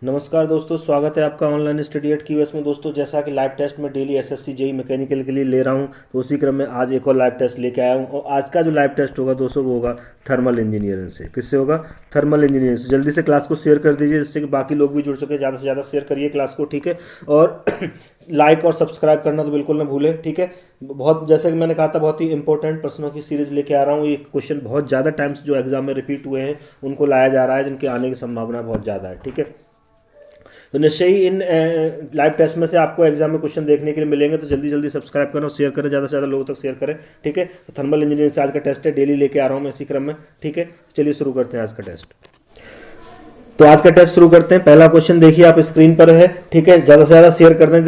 नमस्कार दोस्तों, स्वागत है आपका ऑनलाइन स्टडी एट क्यूएस में। दोस्तों, जैसा कि लाइव टेस्ट में डेली एसएससी जेई मैकेनिकल के लिए ले रहा हूं, तो उसी क्रम में आज एक और लाइव टेस्ट लेके आया हूं। और आज का जो लाइव टेस्ट होगा दोस्तों, वो होगा थर्मल इंजीनियरिंग से। किससे होगा? थर्मल इंजीनियरिंग से। जल्दी से क्लास को शेयर कर दीजिए, जिससे कि बाकी लोग भी जुड़ सके। ज़्यादा से ज़्यादा शेयर करिए क्लास को, ठीक है। और लाइक और सब्सक्राइब करना तो बिल्कुल ना भूलें, ठीक है। बहुत, जैसे कि मैंने कहा था, बहुत ही इंपॉर्टेंट प्रश्नों की सीरीज लेके आ रहा हूँ। ये क्वेश्चन बहुत ज़्यादा टाइम्स जो एग्जाम में रिपीट हुए हैं, उनको लाया जा रहा है, जिनके आने की संभावना बहुत ज़्यादा है, ठीक है। तो निश्चय ही इन लाइव टेस्ट में से आपको एग्जाम में क्वेश्चन देखने के लिए मिलेंगे। तो जल्दी जल्दी सब्सक्राइब करें और शेयर करें, ज़्यादा से ज़्यादा लोगों तक शेयर करें, ठीक है। तो थर्मल इंजीनियरिंग से आज का टेस्ट है, डेली लेके आ रहा हूँ मैं इसी क्रम में, ठीक है। चलिए शुरू करते हैं आज का टेस्ट। तो आज का टेस्ट शुरू करते हैं। पहला क्वेश्चन देखिए, आप स्क्रीन पर है, ठीक है। ज़्यादा से ज़्यादा शेयर कर दें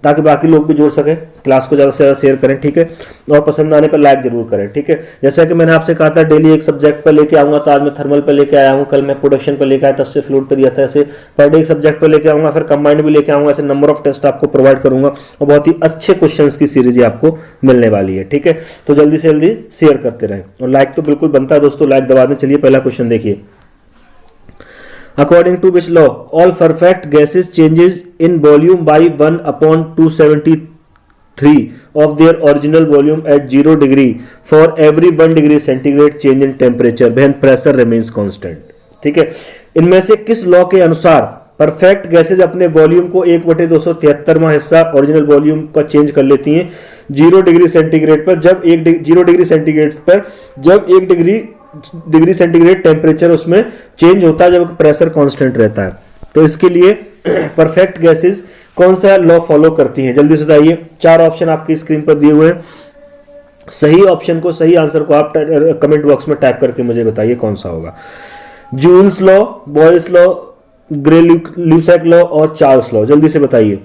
ताकि बाकी लोग भी जुड़ सकें। क्लास को ज़्यादा से ज़्यादा शेयर करें, ठीक है। और पसंद आने पर लाइक जरूर करें, ठीक है। जैसा कि मैंने आपसे कहा था, डेली एक सब्जेक्ट पर लेके आऊँगा, तो आज मैं थर्मल पर लेके आया हूँ, कल मैं प्रोडक्शन पर लेके आया, 10 से फ्लूइड पर दिया था। ऐसे पर डे एक सब्जेक्ट पर लेके आऊँगा, फिर कंबाइंड भी लेके आऊँगा। ऐसे नंबर ऑफ टेस्ट आपको प्रोवाइड करूँगा और बहुत ही अच्छे क्वेश्चन की सीरीज आपको मिलने वाली है, ठीक है। तो जल्दी से जल्दी शेयर करते रहें और लाइक तो बिल्कुल बनता है दोस्तों, लाइक दबा दें। चलिए पहला क्वेश्चन देखिए। According to which law all perfect gases changes in volume by 1/273 of their original volume at 0 degree for every 1 degree centigrade change in temperature when pressure remains constant? ठीक है। इनमें से किस लॉ के अनुसार परफेक्ट गैसेज अपने volume को 1/273वां हिस्सा ओरिजिनल वॉल्यूम का चेंज कर लेती हैं 0 डिग्री सेंटीग्रेड पर, जब 0 डिग्री सेंटीग्रेड पर जब 1 डिग्री सेंटीग्रेड टेम्परेचर उसमें चेंज होता है, जब प्रेशर कांस्टेंट रहता है। तो इसके लिए परफेक्ट गैसेस कौन सा लॉ फॉलो करती हैं? जल्दी से बताइए। 4 ऑप्शन आपकी स्क्रीन पर दिए हुए हैं। सही ऑप्शन को, सही आंसर को आप कमेंट बॉक्स में टाइप करके मुझे बताइए कौन सा होगा। Joule's law, Boyle's law, Gay Lussac law और चार्ल्स लॉ। जल्दी से बताइए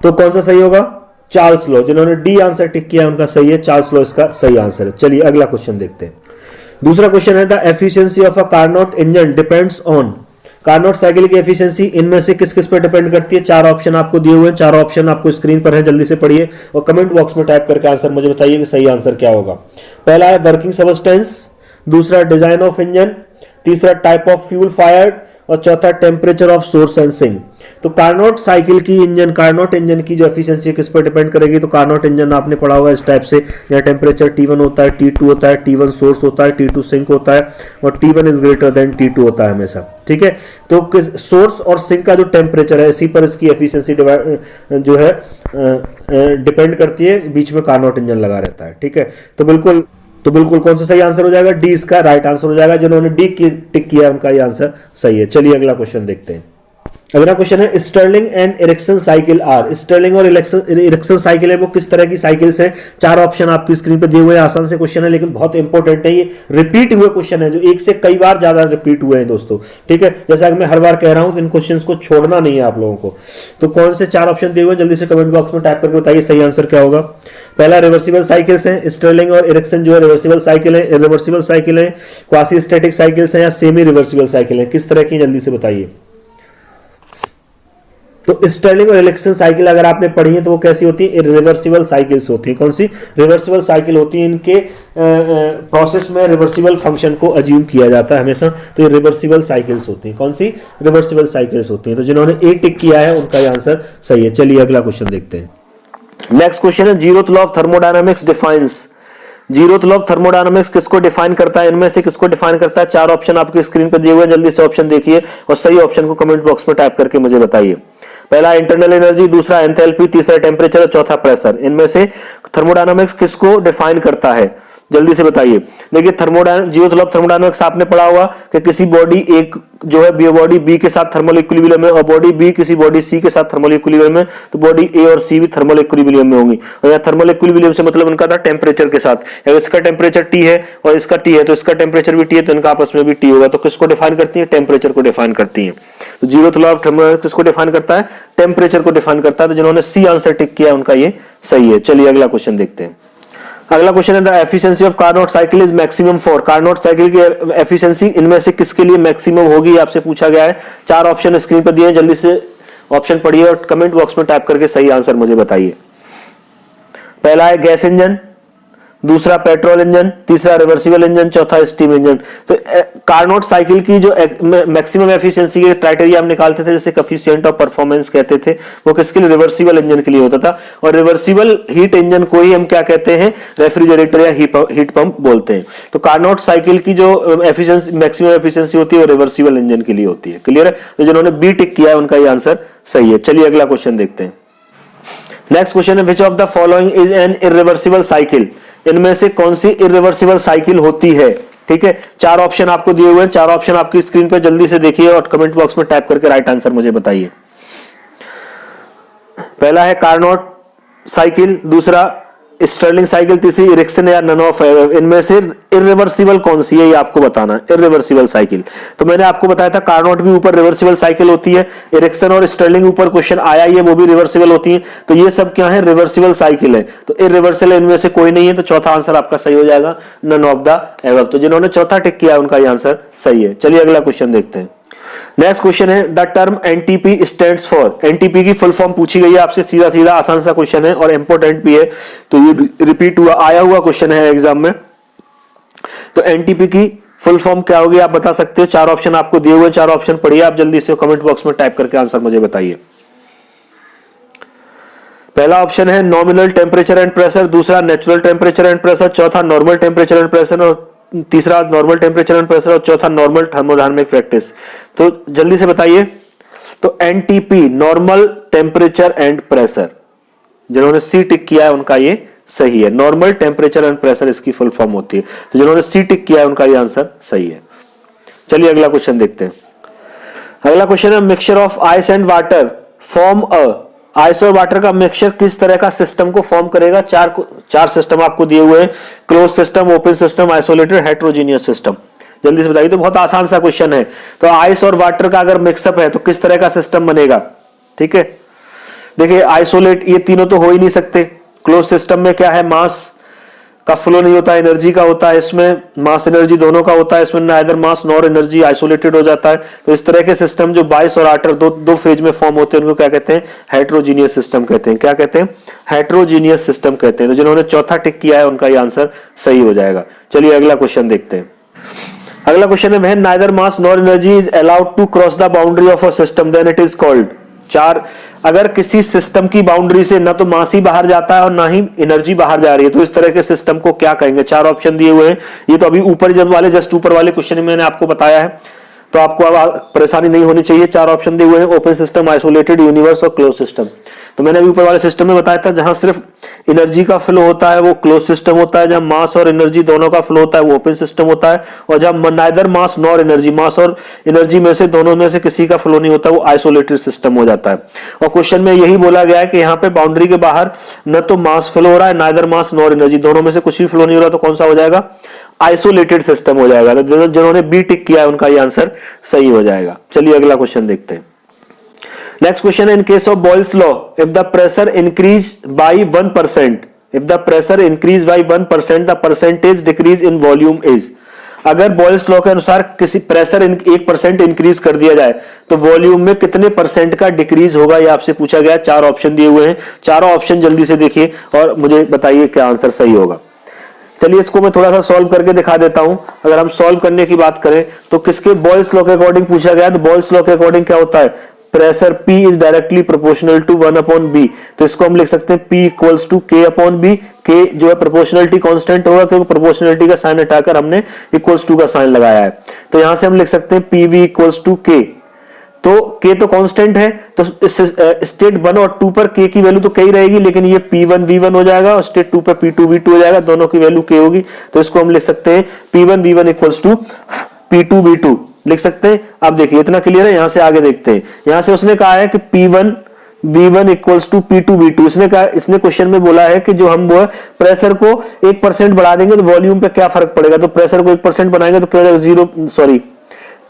तो कौन सा सही होगा? Charles law. जिन्होंने डी आंसर टिक किया उनका सही है, चार्ल्स लॉ इसका सही आंसर है। चलिए अगला क्वेश्चन देखते हैं। दूसरा क्वेश्चन है, the efficiency of a Carnot engine depends on. Carnot cycle की एफिशिएंसी इनमें से किस किस पर डिपेंड करती है? 4 ऑप्शन आपको दिए हुए हैं, 4 ऑप्शन आपको स्क्रीन पर है। जल्दी से पढ़िए और कमेंट बॉक्स में टाइप करके आंसर मुझे बताइए कि सही आंसर क्या होगा। पहला है वर्किंग सबस्टेंस, दूसरा डिजाइन ऑफ इंजन, तीसरा टाइप ऑफ फ्यूल फायर्ड और चौथा temperature of source and sink. तो कार्नोट साइकिल की इंजन, कार्नोट इंजन की जो एफिशिएंसी किस पर डिपेंड करेगी? तो कार्नोट इंजन आपने पढ़ा होगा इस टाइप से, यहाँ टेम्परेचर T1 होता है, T2 होता है, T1 सोर्स होता है, T2 सिंक होता है और T1 is greater than T2 होता है हमेशा, ठीक है। तो सोर्स और सिंक का जो टेम्परेचर है, इसी पर इसकी एफिशिएंसी जो है डिपेंड करती है। बीच में कार्नोट इंजन लगा रहता है, ठीक है। तो बिल्कुल कौन सा सही आंसर हो जाएगा? डी इसका राइट आंसर हो जाएगा। जिन्होंने डी टिक किया उनका ये आंसर सही है। चलिए अगला क्वेश्चन देखते हैं। अगला क्वेश्चन है, Stirling and Ericsson cycle are. Stirling और इरेक्शन साइकिल है वो किस तरह की साइकिल्स हैं? 4 ऑप्शन आपकी स्क्रीन पे दिए हुए हैं। आसान से क्वेश्चन है लेकिन बहुत इंपॉर्टेंट है। ये रिपीट हुए क्वेश्चन है, जो एक से कई बार ज्यादा रिपीट हुए हैं दोस्तों, ठीक है। जैसा कि मैं हर बार कह रहा हूं, तो इन क्वेश्चंस को छोड़ना नहीं है आप लोगों को। तो कौन से 4 ऑप्शन दिए हुए हैं? जल्दी से कमेंट बॉक्स में टाइप करके बताइए सही आंसर क्या होगा। पहला रिवर्सिबल साइकिल्स हैं। स्टर्लिंग और इरेक्शन जो है रिवर्सिबल साइकिल है, इरिवर्सिबल साइकिल है, क्वासी स्टैटिक साइकिल्स हैं या सेमी रिवर्सिबल साइकिल है? किस तरह की? जल्दी से बताइए। तो स्टर्लिंग और इलेक्शन साइकिल अगर आपने पढ़ी है तो वो कैसी होती है? रिवर्सिबल साइकिल्स होती है। कौन सी? रिवर्सिबल साइकिल होती है। इनके प्रोसेस में रिवर्सिबल फंक्शन को अज्यूम किया जाता है हमेशा, तो ये रिवर्सिबल साइकिल्स होती हैं। कौन सी? रिवर्सिबल साइकिल्स होती हैं। तो जिन्होंने ए टिक किया है उनका ये आंसर सही है। चलिए अगला क्वेश्चन देखते हैं। नेक्स्ट क्वेश्चन है, zeroth law of thermodynamics defines. Zeroth law of thermodynamics किसको डिफाइन करता है? इनमें से किसको डिफाइन करता है? 4 ऑप्शन आपकी स्क्रीन पर दिए हुए हैं। जल्दी से ऑप्शन देखिए और सही ऑप्शन को कमेंट बॉक्स में टाइप करके मुझे बताइए। पहला इंटरनल एनर्जी, दूसरा एंथैल्पी, तीसरा टेम्परेचर और चौथा प्रेशर। इनमें से थर्मोडायनामिक्स किसको डिफाइन करता है? जल्दी से बताइए। देखिए जीरोथ लॉ ऑफ थर्मोडायनामिक्स आपने पढ़ा होगा कि किसी बॉडी एक जो है बॉडी बी के साथ थर्मल इक्विलिब्रियम में और बॉडी बी किसी बॉडी सी के साथ थर्मल इक्विलिब्रियम में, तो बॉडी ए और सी भी थर्मल इक्विलिब्रियम में होंगी। और यहाँ थर्मल इक्विलिब्रियम से मतलब उनका था टेम्परेचर के साथ। अगर इसका टेम्परेचर टी है और इसका टी है तो इसका टेम्परेचर भी टी है, तो इनका आपस में भी टी होगा। तो किसको डिफाइन करती है? टेम्परेचर को डिफाइन करती है। तो जीरोथ लॉ ऑफ थर्मोडायनामिक्स किसको डिफाइन करता है? टेम्परेचर को डिफाइन करता है। तो जिन्होंने सी आंसर टिक किया उनका ये सही है। चलिए अगला क्वेश्चन देखते हैं। अगला क्वेश्चन है, the efficiency of Carnot cycle is maximum for. Carnot cycle की एफिशिएंसी इनमें से किसके लिए मैक्सिमम होगी आपसे पूछा गया है। 4 ऑप्शन स्क्रीन पर दिए हैं। जल्दी से ऑप्शन पढ़िए और कमेंट बॉक्स में टाइप करके सही आंसर मुझे बताइए। पहला है गैस इंजन, दूसरा पेट्रोल इंजन, तीसरा रिवर्सिबल इंजन, चौथा स्टीम इंजन। तो कार्नोट साइकिल की जो मैक्सिमम एफिशिएंसी के क्राइटेरिया हम निकालते थे, जैसे कोएफिशिएंट ऑफ परफॉर्मेंस कहते थे, वो किसके लिए? रिवर्सिबल इंजन के लिए होता था। और रिवर्सिबल हीट इंजन को ही हम क्या कहते हैं? रेफ्रिजरेटर या हीट पंप बोलते हैं। तो कार्नोट साइकिल की जो एफिशिएंसी, मैक्सिमम एफिशिएंसी होती है, वो रिवर्सिबल इंजन के लिए होती है। क्लियर है? तो जिन्होंने बी टिक किया है उनका ये आंसर सही है। चलिए अगला क्वेश्चन देखते हैं। नेक्स्ट क्वेश्चन है, which of the following is an irreversible cycle? इनमें से कौन सी इरिवर्सिबल साइकिल होती है? ठीक है, चार ऑप्शन आपको दिए हुए हैं, चार ऑप्शन आपकी स्क्रीन पे जल्दी से देखिए और कमेंट बॉक्स में टाइप करके राइट आंसर मुझे बताइए। पहला है कार्नोट साइकिल, दूसरा स्टर्लिंग साइकिल, तीसरी इरिक्सन या नन ऑफ। इनमें से इरिवर्सिबल कौन सी है ये आपको बताना है। इरिवर्सिबल साइकिल तो मैंने आपको बताया था, कार्नोट भी ऊपर रिवर्सिबल साइकिल होती है, इरिक्सन और स्टर्लिंग ऊपर क्वेश्चन आया ही है, वो भी रिवर्सिबल होती है। तो ये सब क्या है? रिवर्सिबल साइकिल है। तो इरिवर्सिबल इनमें से कोई नहीं है, तो चौथा आंसर आपका सही हो जाएगा, नन ऑफ द एबव। तो जिन्होंने चौथा टिक किया उनका ये आंसर सही है। चलिए अगला क्वेश्चन देखते हैं। नेक्स्ट क्वेश्चन है, the term NTP stands for. NTP की फुल फॉर्म पूछी गई है आपसे, सीधा सीधा आसान सा क्वेश्चन है और इंपॉर्टेंट भी है, तो ये रिपीट हुआ आया हुआ क्वेश्चन है एग्जाम में। तो एनटीपी की फुल फॉर्म क्या होगी आप बता सकते हो? चार ऑप्शन आपको दिए हुए, चार ऑप्शन पढ़िए आप जल्दी से, कमेंट बॉक्स में टाइप करके आंसर मुझे बताइए। पहला ऑप्शन है नॉमिनल टेम्परेचर एंड प्रेशर, दूसरा नेचुरल टेम्परेचर एंड प्रेशर, चौथा नॉर्मल टेम्परेचर एंड प्रेशर, और तीसरा नॉर्मल टेम्परेचर एंड प्रेशर, और चौथा नॉर्मल थर्मोडायनामिक प्रैक्टिस। तो जल्दी से बताइए। तो NTP normal temperature and pressure, जिन्होंने सी टिक किया है उनका ये सही है। नॉर्मल टेम्परेचर एंड प्रेशर इसकी फुल फॉर्म होती है। तो जिन्होंने सी टिक किया है उनका ये आंसर सही है। चलिए अगला क्वेश्चन देखते हैं। अगला क्वेश्चन है, mixture of ice and water form a. Ice और वाटर का मिक्सचर किस तरह का सिस्टम को फॉर्म करेगा? चार सिस्टम आपको दिए हुए हैं, close system, open system, isolated, heterogeneous system. जल्दी से बताइए। तो बहुत आसान सा क्वेश्चन है। तो आइस और वाटर का अगर मिक्सअप है तो किस तरह का सिस्टम बनेगा? ठीक है, देखिए आइसोलेट, ये तीनों तो हो ही नहीं सकते। क्लोज सिस्टम में क्या है? मास का फ्लो नहीं होता, एनर्जी का होता है, इसमें मास एनर्जी दोनों का होता है, इसमें neither mass nor energy, isolated हो जाता है। तो इस तरह के सिस्टम जो बाइस और वाटर दो फेज में फॉर्म होते हैं उनको क्या कहते हैं? हेट्रोजीनियस सिस्टम कहते हैं। क्या कहते हैं? हेट्रोजीनियस सिस्टम कहते हैं। तो जिन्होंने चौथा टिक किया है उनका ये आंसर सही हो जाएगा। चलिए अगला क्वेश्चन देखते हैं। अगला क्वेश्चन है, when neither mass nor energy is allowed to cross the boundary of a system then it is called. चार, अगर किसी सिस्टम की बाउंड्री से ना तो मास ही बाहर जाता है और ना ही एनर्जी बाहर जा रही है, तो इस तरह के सिस्टम को क्या कहेंगे? चार ऑप्शन दिए हुए हैं। ये तो अभी ऊपर जस्ट ऊपर वाले क्वेश्चन में मैंने आपको बताया है, तो आपको अब परेशानी नहीं होनी चाहिए। चार ऑप्शन दिए हुए हैं, ओपन सिस्टम, आइसोलेटेड, यूनिवर्स और क्लोज सिस्टम। तो मैंने अभी ऊपर वाले सिस्टम में बताया था, जहां सिर्फ एनर्जी का फ्लो होता है वो क्लोज सिस्टम होता है, जहां मास और एनर्जी दोनों का फ्लो होता है वो ओपन सिस्टम होता है, और जहां नाइदर मास नॉर एनर्जी, मास और एनर्जी में से दोनों में से किसी का फ्लो नहीं होता वो आइसोलेटेड सिस्टम हो जाता है। और क्वेश्चन में यही बोला गया है कि यहाँ पे बाउंड्री के बाहर न तो मास फ्लो हो रहा है, नाइदर मास नॉर एनर्जी, दोनों में से कुछ भी फ्लो नहीं हो रहा, तो कौन सा हो जाएगा? आइसोलेटेड सिस्टम हो जाएगा। तो जिन्होंने बी टिक किया है उनका ये आंसर सही हो जाएगा। चलिए अगला क्वेश्चन देखते हैं। नेक्स्ट क्वेश्चन है, in case of Boyle's law if the pressure increase by 1%, if the pressure increase by 1% the percentage decrease in volume is. अगर बॉयल्स लॉ के अनुसार किसी प्रेशर 1% इंक्रीज कर दिया जाए तो वॉल्यूम में कितने परसेंट का डिक्रीज होगा, ये आपसे पूछा गया। चार ऑप्शन दिए हुए हैं, चारों ऑप्शन जल्दी से देखिए और मुझे बताइए क्या आंसर सही होगा। चलिए इसको मैं थोड़ा सा सॉल्व करके दिखा देता हूं। अगर हम सॉल्व करने की बात करें तो किसके बॉयल्स लॉ के अकॉर्डिंग पूछा गया, तो बॉयल्स लॉ के अकॉर्डिंग क्या होता है? Pressure P is directly proportional to 1/B। तो इसको हम लिख सकते हैं P equals to K/B। K जो है प्रोपोर्शनलिटी कांस्टेंट होगा, क्योंकि प्रोपोर्शनलिटी का साइन हटाकर हमने इक्वल्स टू का साइन लगाया है। तो यहां से हम लिख सकते हैं PV इक्वल्स टू K। तो K तो कांस्टेंट है, तो स्टेट 1 और 2 पर K की वैल्यू तो K ही रहेगी, लेकिन ये P1V1 हो जाएगा और स्टेट 2 पर P2V2 हो जाएगा, दोनों की वैल्यू K होगी। तो इसको हम लिख सकते हैं P1V1 इक्वल्स टू P2V2 लिख सकते हैं। अब देखिए इतना क्लियर है। यहां से आगे देखते हैं। यहां से उसने कहा है कि P1V1 इक्वल्स टू P2V2। इसने क्वेश्चन में बोला है कि जो हम वो प्रेशर को 1% बढ़ा देंगे तो वॉल्यूम पे क्या फर्क पड़ेगा। तो प्रेशर को 1% बनाएंगे तो क्या हो जाएगा?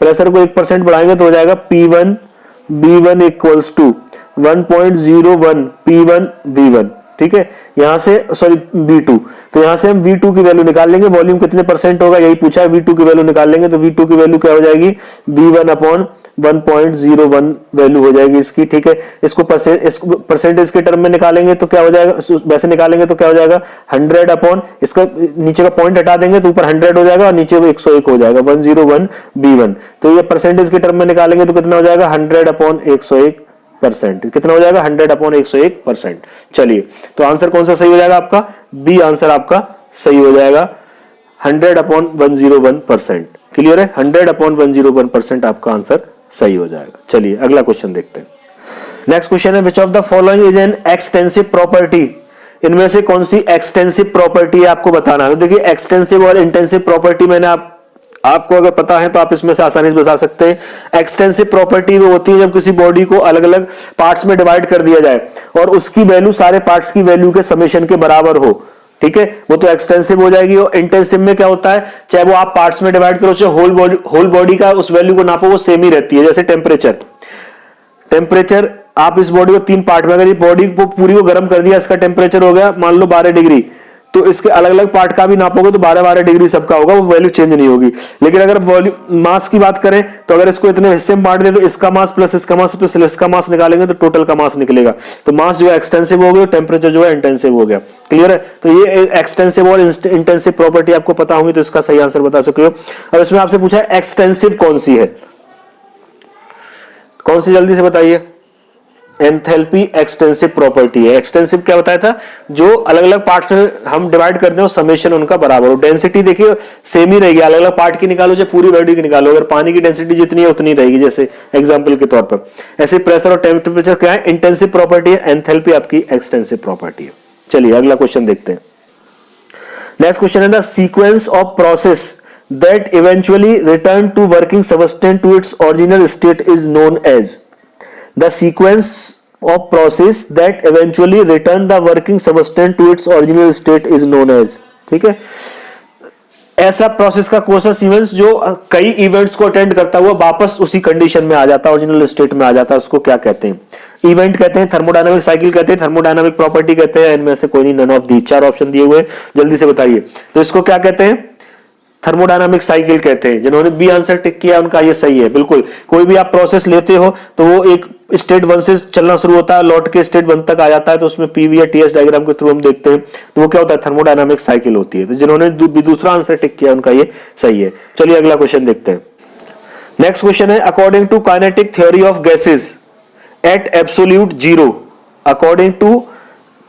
प्रेशर को 1% बढ़ाएंगे तो हो जाएगा P1V1 इक्वल्स टू 1.01 P1V1। ठीक है, यहां से सॉरी V2, तो यहां से हम V2 की वैल्यू निकाल लेंगे, वॉल्यूम कितने परसेंट होगा यही पूछा है, V2 की वैल्यू निकाल लेंगे, तो V2 की वैल्यू क्या हो जाएगी, V1 अपॉन 1.01 वैल्यू हो जाएगी इसकी, ठीक है। इसको परसेंटेज के टर्म में निकालेंगे तो क्या हो जाएगा, वैसे निकालेंगे तो क्या हो जाएगा 100 अपॉन, इसका नीचे का पॉइंट हटा देंगे तो ऊपर 100 हो जाएगा और नीचे 101 हो जाएगा, 101 B1, तो ये परसेंटेज के टर्म में निकालेंगे तो कितना हो जाएगा 100 अपॉन 101%, कितना हो जाएगा 100 अपॉन 101%। चलिए, तो आंसर कौन सा सही हो जाएगा आपका, बी आंसर आपका सही हो जाएगा, 100 अपॉन 101%। क्लियर है, 100 अपॉन 101% आपका आंसर सही हो जाएगा। चलिए अगला क्वेश्चन देखते हैं। नेक्स्ट क्वेश्चन है, which of the following is an extensive property, इनमें से कौन सी एक्सटेंसिव प्रॉपर्टी है आपको बताना है। तो देखिए एक्सटेंसिव और इंटेंसिव प्रॉपर्टी मैंने आपको अगर पता है तो आप इसमें से आसानी से बता सकते हैं। एक्सटेंसिव प्रॉपर्टी वो होती है जब किसी बॉडी को अलग अलग पार्ट्स में डिवाइड कर दिया जाए और उसकी वैल्यू सारे पार्ट्स की वैल्यू के समेशन के बराबर हो, ठीक है, वो तो एक्सटेंसिव हो जाएगी। और इंटेंसिव में क्या होता है, चाहे वो आप पार्ट्स में डिवाइड करो, चाहे होल बॉडी का उस वैल्यू को नापो, वो सेम ही रहती है। जैसे टेम्परेचर आप इस बॉडी को 3 पार्ट में, अगर ये बॉडी को पूरी को गर्म कर दिया, इसका टेम्परेचर हो गया मान लो 12 डिग्री, तो इसके अलग अलग पार्ट का भी नापोगे तो 12 डिग्री सबका होगा, वो वैल्यू चेंज नहीं होगी। लेकिन अगर वॉल्यूम मास की बात करें तो अगर इसको इतने हिस्से में बांट दे तो इसका मास प्लस इसका मास प्लस इसका मास निकालेंगे तो टोटल का मास निकलेगा। तो मास जो है एक्सटेंसिव हो गया, टेम्परेचर जो है इंटेंसिव हो गया। क्लियर है, तो ये एक्सटेंसिव और इंटेंसिव प्रॉपर्टी आपको पता होगी तो इसका सही आंसर बता सकते हो। अब इसमें आपसे पूछा है एक्सटेंसिव कौन सी है, कौन सी, जल्दी से बताइए। एंथैल्पी एक्सटेंसिव प्रॉपर्टी है। एक्सटेंसिव क्या बताया था, जो अलग अलग पार्ट्स में हम डिवाइड करते हैं समेशन उनका बराबर हो। डेंसिटी देखिए सेम ही रहेगी, अलग अलग पार्ट की निकालो चाहे पूरी बॉडी की निकालो, अगर पानी की डेंसिटी जितनी है उतनी रहेगी, जैसे एग्जांपल के तौर पर। ऐसे प्रेशर और टेम्परेचर क्या है, इंटेंसिव प्रॉपर्टी है, एंथैल्पी आपकी एक्सटेंसिव प्रॉपर्टी है। चलिए अगला क्वेश्चन देखते हैं। नेक्स्ट क्वेश्चन है, the sequence of process that eventually return to working substance to its original state is known as. The sequence of process that eventually return the working substance to its original state is known as। ठीक है, ऐसा process का course events जो कई events को attend करता हुआ वापस उसी कंडीशन में आ जाता है, ओरिजिनल स्टेट में आ जाता है, उसको क्या कहते हैं, इवेंट कहते हैं, थर्मोडायनामिक साइकिल कहते हैं, थर्मोडायनामिक प्रॉपर्टी कहते हैं, इनमें से कोई नहीं, नन ऑफ दी। 4 ऑप्शन दिए हुए, जल्दी से बताइए। तो इसको क्या कहते हैं, थर्मोडायनामिक साइकिल कहते हैं। जिन्होंने बी आंसर टिक किया उनका ये सही है, बिल्कुल। कोई भी आप प्रोसेस लेते हो तो वो एक स्टेट 1 से चलना शुरू होता है, लौट के स्टेट 1 तक आ जाता है, तो उसमें पीवी या टीएस डायग्राम के थ्रू हम देखते हैं, तो वो क्या होता है, थर्मोडायनामिक साइकिल होती है। तो जिन्होंने दूसरा आंसर टिक किया उनका ये सही है। चलिए अगला क्वेश्चन देखते हैं। नेक्स्ट क्वेश्चन है, according to kinetic theory of gases at absolute zero, according to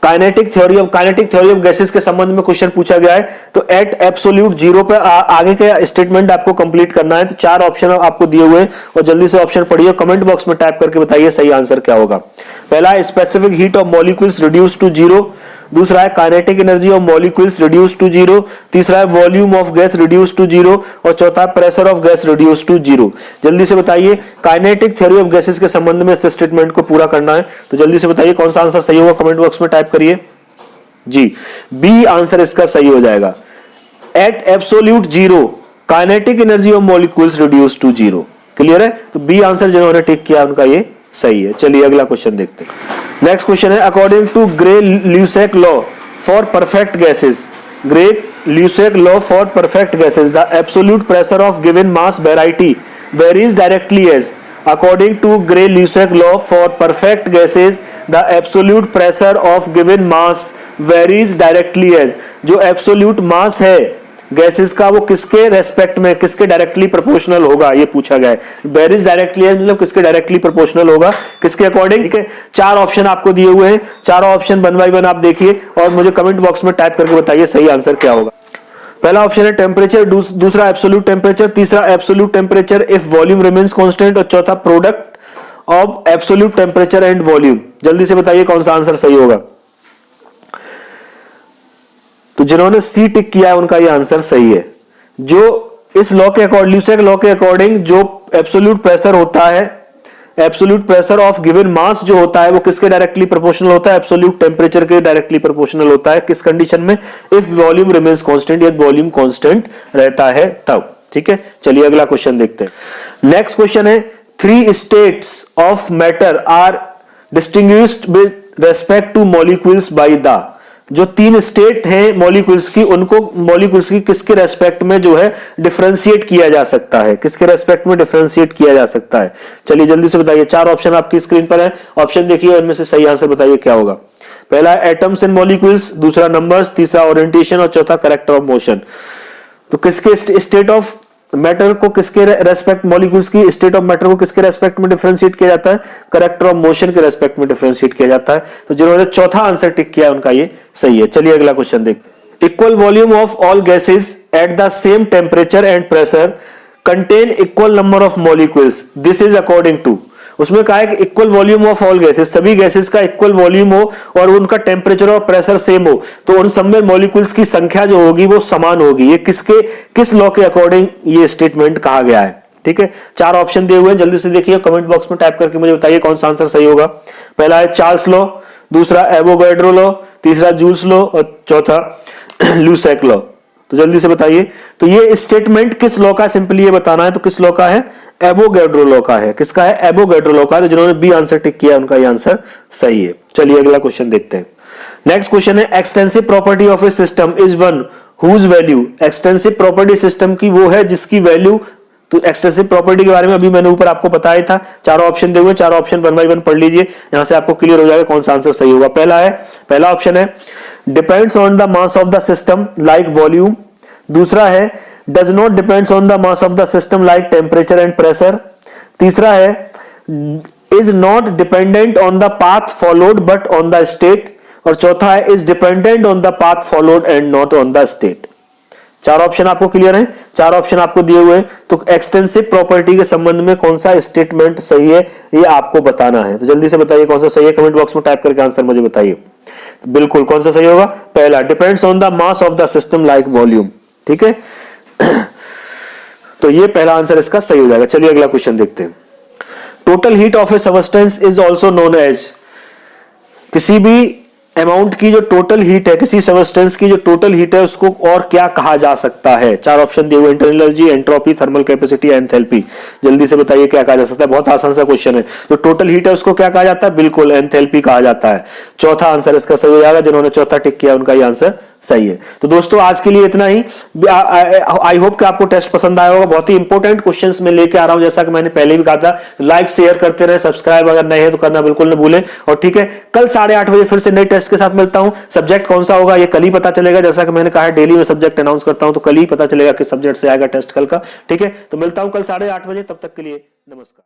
kinetic theory of gases के संबंध में क्वेश्चन पूछा गया है। तो एट एब्सोल्यूट जीरो पे आगे का स्टेटमेंट आपको कंप्लीट करना है। तो 4 ऑप्शन आपको दिए हुए हैं और जल्दी से ऑप्शन पढ़िए, कमेंट बॉक्स में टाइप करके बताइए सही आंसर क्या होगा। पहला, specific heat of molecules reduce to zero. दूसरा है kinetic energy of molecules reduce to zero. तीसरा है volume of gas reduce to zero. और चौथा pressure of gas reduce to zero. जल्दी से बताइए, काइनेटिक थ्योरी ऑफ गैसेस के संबंध में इस स्टेटमेंट को पूरा करना है, तो जल्दी से बताइए कौन सा आंसर सही होगा, कमेंट बॉक्स में टाइप करिए। जी, बी आंसर इसका सही हो जाएगा। At absolute zero kinetic energy of molecules reduce to zero. Clear है, तो बी आंसर जिन्होंने टिक किया उनका ये सही है। चलिए अगला क्वेश्चन देखते हैं। नेक्स्ट क्वेश्चन है, according to Gay Lussac law for perfect gases, Gay Lussac law for perfect gases, the absolute pressure of given mass variety varies directly as. According to Gray-Lussac law for perfect gases, the absolute pressure of given mass varies directly as। जो absolute mass है gases का वो किसके respect में, किसके directly proportional होगा, ये पूछा गया है। वेरीज डायरेक्टली है मतलब किसके डायरेक्टली प्रोपोर्शनल होगा, किसके अकॉर्डिंग। ठीक है, 4 ऑप्शन आपको दिए हुए हैं, चारों ऑप्शन 1 बाय 1 आप देखिए और मुझे कमेंट बॉक्स में टाइप करके बताइए सही आंसर क्या होगा। पहला ऑप्शन है टेम्परेचर, दूसरा एब्सोल्यूट टेम्परेचर, तीसरा absolute temperature if volume remains constant और चौथा product of absolute temperature and volume. जल्दी से बताइए कौन सा आंसर सही होगा। तो जिन्होंने सी टिक किया है उनका ये आंसर सही है। जो इस लॉ के अकॉर्डिंग, ल्यूसेक लॉ के अकॉर्डिंग जो एब्सोल्यूट प्रेशर होता है, एब्सोल्यूट प्रेशर ऑफ गिवन मास जो होता है वो किसके डायरेक्टली प्रोपोर्शनल होता है, एब्सोल्यूट टेम्परेचर के डायरेक्टली प्रोपोर्शनल होता है। किस कंडीशन में, इफ वॉल्यूम रिमेन्स कांस्टेंट, यदि वॉल्यूम कांस्टेंट रहता है तब। ठीक है, चलिए अगला क्वेश्चन देखते हैं। नेक्स्ट क्वेश्चन है, 3 states of matter are distinguished respect to molecules by the, जो 3 स्टेट हैं मॉलिक्यूल्स की, उनको मॉलिक्यूल्स की किसके रेस्पेक्ट में जो है डिफरेंशिएट किया जा सकता है, किसके रेस्पेक्ट में डिफरेंशिएट किया जा सकता है। चलिए जल्दी से बताइए, 4 ऑप्शन आपकी स्क्रीन पर है, ऑप्शन देखिए, इनमें से सही आंसर बताइए क्या होगा। पहला एटम्स एंड मॉलिक्यूल्स, दूसरा नंबर्स, तीसरा ओरिएंटेशन और चौथा कैरेक्टर ऑफ मोशन। तो किसके स्टेट ऑफ मैटर को किसके रेस्पेक्ट, मॉलिक्यूल्स की स्टेट ऑफ मैटर को किसके रेस्पेक्ट में डिफरेंशिएट किया जाता है, कैरेक्टर ऑफ मोशन के रेस्पेक्ट में डिफरेंशिएट किया जाता है। तो जिन्होंने चौथा आंसर टिक किया उनका ये सही है। चलिए अगला क्वेश्चन देखते हैं। Equal volume of all gases at the same temperature and pressure contain equal number of molecules, this is according to. उसमें कहा है कि equal volume of all gases, सभी गैसेस का इक्वल वॉल्यूम हो और उनका टेम्परेचर और प्रेशर सेम हो, तो उन सब में मॉलिक्यूल्स की संख्या जो होगी वो समान होगी। ये किस लॉ के अकॉर्डिंग ये स्टेटमेंट कहा गया है, ठीक है। 4 ऑप्शन दिए हुए हैं, जल्दी से देखिए, कमेंट बॉक्स में टाइप करके मुझे बताइए कौन सा आंसर सही होगा। पहला है चार्ल्स लॉ, दूसरा एवोगैड्रो लॉ, तीसरा जूल्स लॉ और चौथा लुसेक लॉ। तो जल्दी से बताइए, तो ये स्टेटमेंट किस लॉ का, सिंपली ये बताना है, तो किस लॉ का है, एवोगैड्रो लॉ का है। किसका है, एवोगैड्रो लॉ का है। तो जिन्होंने बी आंसर टिक किया उनका ये आंसर सही है। चलिए अगला क्वेश्चन देखते हैं। नेक्स्ट क्वेश्चन है, extensive property of a system is one whose value, extensive property system की वो है जिसकी वैल्यू, तो एक्सटेंसिव प्रॉपर्टी के बारे में अभी मैंने ऊपर आपको बताया था। 4 ऑप्शन दिए हुए, 4 ऑप्शन 1 बाय 1 पढ़ लीजिए, यहां से आपको क्लियर हो जाएगा कौन सा आंसर सही होगा। पहला ऑप्शन है depends on the mass of the system like volume, दूसरा है does not depends on the mass of the system like temperature and pressure, तीसरा है is not dependent on the path followed but on the state, और चौथा है is dependent on the path followed and not on the state। 4 option आपको clear है, 4 option आपको दिए हुए हैं। तो एक्सटेंसिव प्रॉपर्टी के संबंध में कौन सा स्टेटमेंट सही है ये आपको बताना है। तो जल्दी से बताइए कौन सा सही है, कमेंट बॉक्स में टाइप करके आंसर मुझे बताइए। तो बिल्कुल कौन सा सही होगा, पहला depends on the mass of the system like volume, ठीक है। तो ये पहला आंसर इसका सही हो जाएगा। चलिए अगला क्वेश्चन देखते हैं। Total heat of a substance is also known as, किसी भी अमाउंट की जो टोटल हीट है, किसी सबस्टेंस की जो टोटल हीट है उसको और क्या कहा जा सकता है। 4 ऑप्शन दिए हुए, internal energy, entropy, thermal capacity, enthalpy. जल्दी से बताइए क्या कहा जा सकता है, बहुत आसान सा क्वेश्चन है। जो टोटल हीट है उसको क्या कहा जाता है, बिल्कुल एंथैल्पी कहा जाता है। चौथा आंसर इसका सही हो जाएगा, जिन्होंने चौथा टिक किया उनका ये आंसर सही है। तो दोस्तों आज के लिए इतना ही। आई होप कि आपको टेस्ट पसंद आया होगा। बहुत ही इंपॉर्टेंट क्वेश्चंस में लेके आ रहा हूं, जैसा कि मैंने पहले भी कहा था। लाइक शेयर करते रहे, सब्सक्राइब अगर नए हैं तो करना बिल्कुल न भूलें। और ठीक है, कल 8:30 बजे फिर से नए टेस्ट के साथ मिलता हूं। सब्जेक्ट कौन सा होगा ये कल ही पता चलेगा, जैसा कि मैंने कहा है डेली में सब्जेक्ट अनाउंस करता हूं, तो कल ही पता चलेगा किस सब्जेक्ट से आएगा टेस्ट कल का। ठीक है, तो मिलता हूं कल 8:30 बजे, तब तक के लिए नमस्कार।